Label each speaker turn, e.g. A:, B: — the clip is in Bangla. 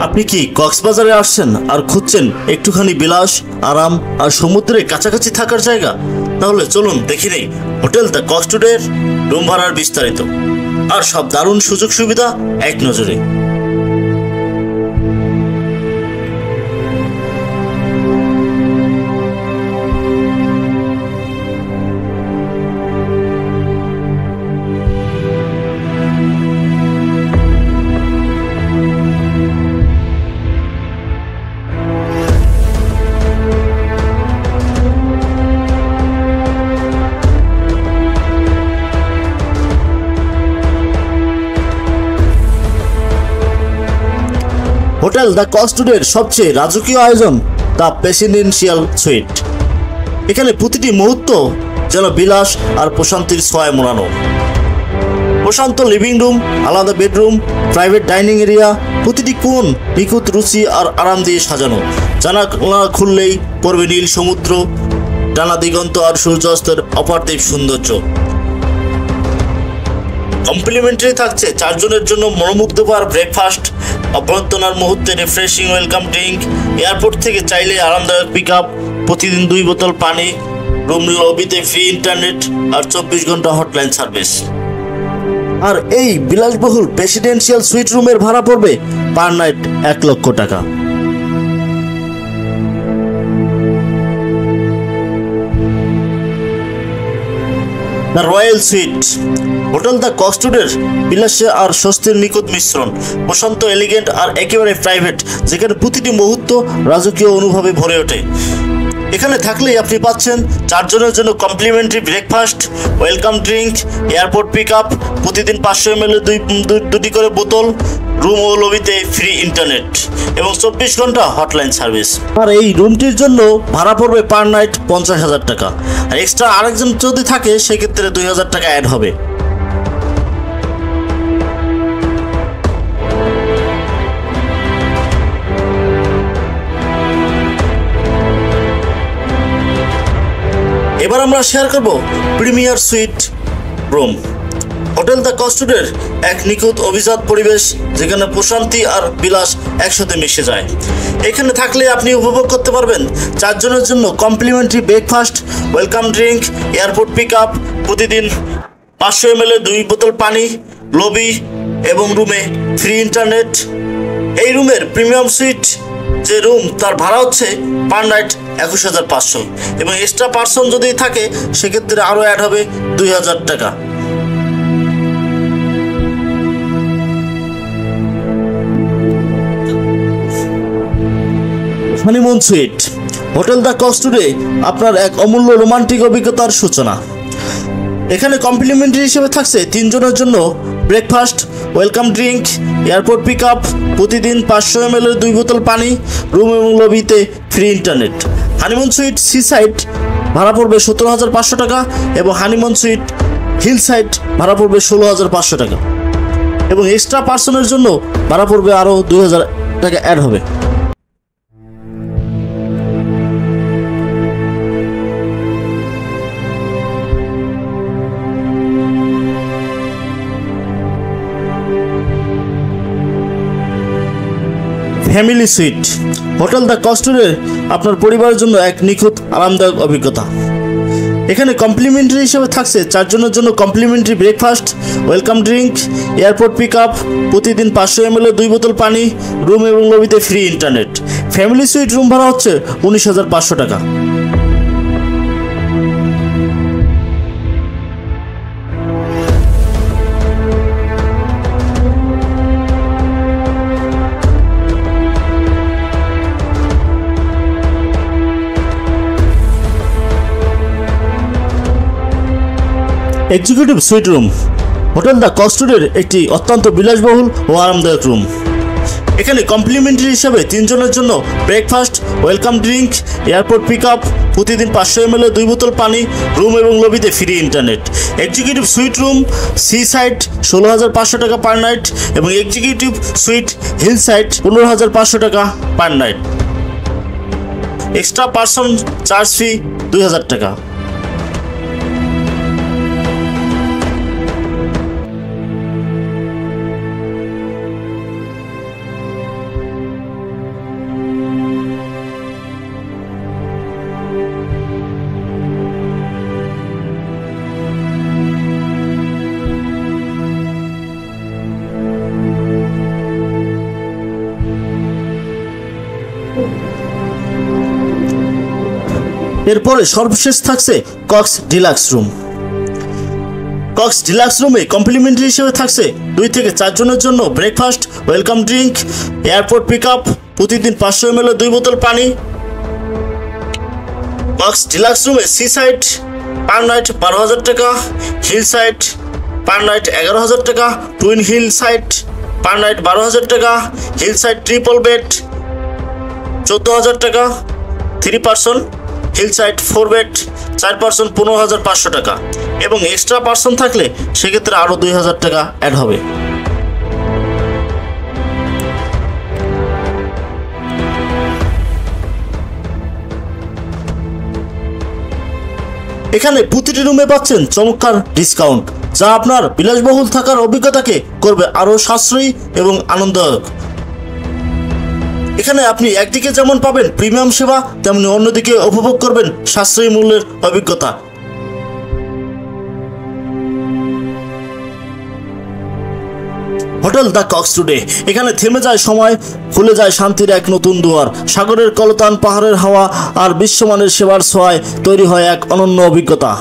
A: আপনি কি কক্সবাজারে আসছেন আর খুঁজছেন একটুখানি বিলাস, আরাম আর সমুদ্রের কাছাকাছি থাকার জায়গা? তাহলে চলুন দেখে নেই হোটেল দ্য কক্স টুডের রুম ভাড়ার বিস্তারিত আর সব দারুণ সুযোগ সুবিধা এক নজরে। হোটেল দ্য কক্স টুডের সবচেয়ে রাজকীয় আয়োজন দ্য প্রেসিডেন্সিয়াল সুইট। এখানে প্রতিটি মুহূর্ত যেন বিলাস আর প্রশান্তির ছোঁয়ায় মোড়ানো। প্রশান্ত লিভিং রুম, আলাদা বেডরুম, প্রাইভেট ডাইনিং এরিয়া, প্রতিটি কোণ নিখুঁত রুচি আর আরাম দিয়ে সাজানো। জানালা খুললেই পড়বে নীল সমুদ্র, ডানা দিগন্ত আর সূর্যাস্তের অপার্থিব সৌন্দর্য। কমপ্লিমেন্টারি থাকছে 4 জনের জন্য মনোমুগ্ধকর ব্রেকফাস্ট, অভ্যর্থনার মুহূর্তে রিফ্রেশিং ওয়েলকাম ড্রিঙ্ক, এয়ারপোর্ট থেকে চাইলে আরামদায়ক পিক আপ, প্রতিদিন 2 বোতল পানি, রুম লবিতে ফ্রি ইন্টারনেট আর 24 ঘন্টা হটলাইন সার্ভিস। আর এই বিলাসবহুল প্রেসিডেন্সিয়াল সুইট রুমের ভাড়া পড়বে পার নাইট 1 লক্ষ টাকা। The royal suite. Hotel the Cox টুডের বিলাসে আর স্বস্তির নিখুঁত মিশ্রণ। প্রশান্ত, এলিগেন্ট আর একেবারে প্রাইভেট, যেখানে প্রতিটি মুহূর্ত রাজকীয় অনুভবে ভরে ওঠে। এখানে থাকলেই আপনি পাচ্ছেন 4 জনের জন্য complimentary breakfast, welcome drink, airport pick up, প্রতিদিন 500 ml দুটি করে বোতল, রুম ও লবিতে ফ্রি ইন্টারনেট এবং 24 ঘন্টা হটলাইন সার্ভিস। আর এই রুমটির জন্য ভাড়া পড়বে পার নাইট 50,000 টাকা। আর এক্সট্রা আরেকজন যদি থাকে সেক্ষেত্রে 2,000 টাকা অ্যাড হবে। এবার আমরা শেয়ার করব premier suite room. Hotel the Cox টুডের এক নিখুঁত অভিজাত পরিবেশ, যেখানে প্রশান্তি আর বিলাস একসাথে মিশে যায়। এখানে থাকলে আপনি উপভোগ করতে পারবেন 4 জনের জন্য complimentary breakfast, welcome drink, airport pick up, প্রতিদিন 500 ml 2 বোতল পানি, লবি এবং রুমে ফ্রি ইন্টারনেট। এই রুমের প্রিমিয়াম সুইট যে রুম তার ভাড়া হচ্ছে পার নাইট 21,500 এবং এক্সট্রা পার্সন যদি থাকে সেক্ষেত্রে আরও অ্যাড হবে 2,000 টাকা। Honeymoon suite. Hotel the Cox today আপনার এক অমূল্য রোমান্টিক অভিজ্ঞতার সূচনা। এখানে কমপ্লিমেন্টারি হিসেবে থাকছে 3 জনের জন্য breakfast, welcome drink, airport pick up, প্রতিদিন 500 ml 2 বোতল পানি, রুম এবং লবিতে free internet. Honeymoon suite sea side ভাড়া পড়বে 17,500 টাকা এবং হানিমুন সুইট হিল সাইড ভাড়া পড়বে 16,500 টাকা এবং এক্সট্রা পার্সনের জন্য ভাড়া পড়বে আরও 2,000 টাকা অ্যাড হবে। Family suite. Hotel the Cox টুডের আপনার পরিবারের জন্য এক নিখুঁত আরামদায়ক অভিজ্ঞতা। এখানে কমপ্লিমেন্টারি হিসেবে থাকছে 4 জনের জন্য complimentary breakfast, welcome drink, airport pick up, প্রতিদিন 500 ml 2 বোতল পানি, রুম এবং লবিতে free internet. Family suite room ভাড়া হচ্ছে 19,500 টাকা। Executive suite room. Hotel the Cox টুডের একটি অত্যন্ত বিলাসবহুল ও আরামদায়ক রুম। এখানে কমপ্লিমেন্টারি হিসাবে 3 জনের জন্য breakfast, welcome drink, airport pick up, প্রতিদিন 500 ml 2 বোতল পানি, রুম এবং লবিতে free internet. Executive suite room sea side 16,500 টাকা পার নাইট এবং এক্সিকিউটিভ সুইট হিল সাইড 15,500 টাকা per night. Extra person charge fee 2,000 টাকা। এরপরে সর্বশেষ থাকছে Cox deluxe room. Cox deluxe রুমে কমপ্লিমেন্টারি হিসেবে থাকছে 2 থেকে 4 জনের জন্য breakfast, welcome drink, airport pick up, প্রতিদিন 500 ml 2 বোতল পানি। কক্স ডিলাক্স রুমে সি সাইড পার নাইট 12,000 টাকা, হিল সাইড পার নাইট 11,000 টাকা, twin hill side per night 12,000 টাকা, হিল সাইড ট্রিপল বেড 14,000 টাকা 3 person, hill side 4 bed 4 person 15,500 টাকা, এবং এক্সট্রা পার্সন থাকলে সেক্ষেত্রে আরও 2,000 টাকা অ্যাড হবে। এখানে প্রতিটি রুমে পাচ্ছেন চমৎকার ডিসকাউন্ট, যা আপনার বিলাসবহুল থাকার অভিজ্ঞতাকে করবে আরও সাশ্রয়ী এবং আনন্দদায়ক। এখানে আপনি একদিকে যেমন পাবেন প্রিমিয়াম সেবা, তেমনি অন্যদিকে উপভোগ করবেন সাশ্রয়ী মূল্যের অভিজ্ঞতা। হোটেল দ্য কক্স টুডে, এখানে থেমে যায় সময়, খুলে যায় শান্তির এক নতুন দুয়ার। সাগরের কলতান, পাহাড়ের হাওয়া আর বিশ্বমানের সেবার ছোঁয়ায় তৈরি হয় এক অনন্য অভিজ্ঞতা।